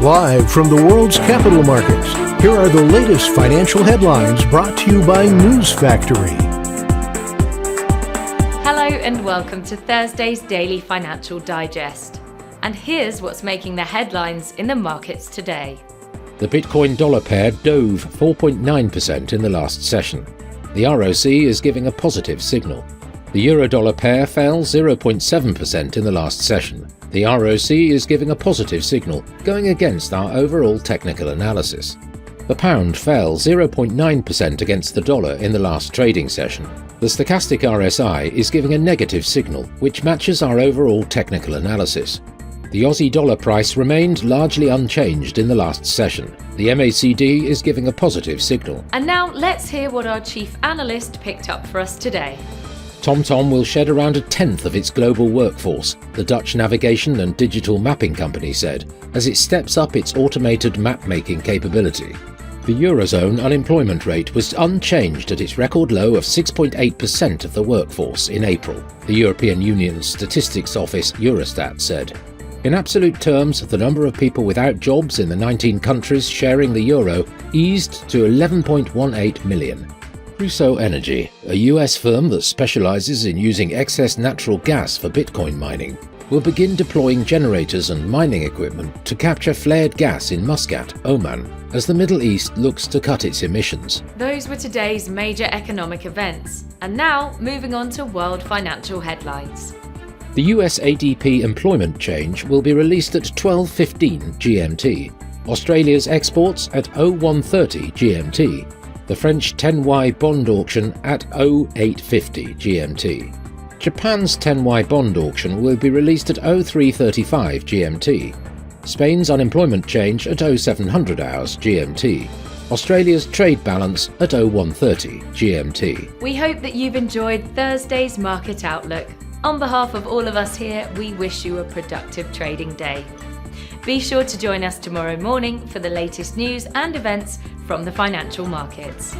Live from the world's capital markets, here are the latest financial headlines brought to you by News Factory. Hello and welcome to Thursday's Daily Financial Digest. And here's what's making the headlines in the markets today. The Bitcoin dollar pair dove 4.9% in the last session. The ROC is giving a positive signal. The euro-dollar pair fell 0.7% in the last session. The ROC is giving a positive signal, going against our overall technical analysis. The pound fell 0.9% against the dollar in the last trading session. The stochastic RSI is giving a negative signal, which matches our overall technical analysis. The Aussie dollar price remained largely unchanged in the last session. The MACD is giving a positive signal. And now let's hear what our chief analyst picked up for us today. TomTom will shed around a tenth of its global workforce, the Dutch navigation and digital mapping company said, as it steps up its automated map-making capability. The Eurozone unemployment rate was unchanged at its record low of 6.8% of the workforce in April, the European Union's Statistics Office Eurostat said. In absolute terms, the number of people without jobs in the 19 countries sharing the euro eased to 11.18 million. Crusoe Energy, a US firm that specializes in using excess natural gas for Bitcoin mining, will begin deploying generators and mining equipment to capture flared gas in Muscat, Oman, as the Middle East looks to cut its emissions. Those were today's major economic events. And now, moving on to world financial headlines. The US ADP employment change will be released at 12:15 GMT, Australia's exports at 0130 GMT, the French 10Y bond auction at 0850 GMT. Japan's 10Y bond auction will be released at 0335 GMT. Spain's unemployment change at 0700 hours GMT. Australia's trade balance at 0130 GMT. We hope that you've enjoyed Thursday's Market Outlook. On behalf of all of us here, we wish you a productive trading day. Be sure to join us tomorrow morning for the latest news and events from the financial markets.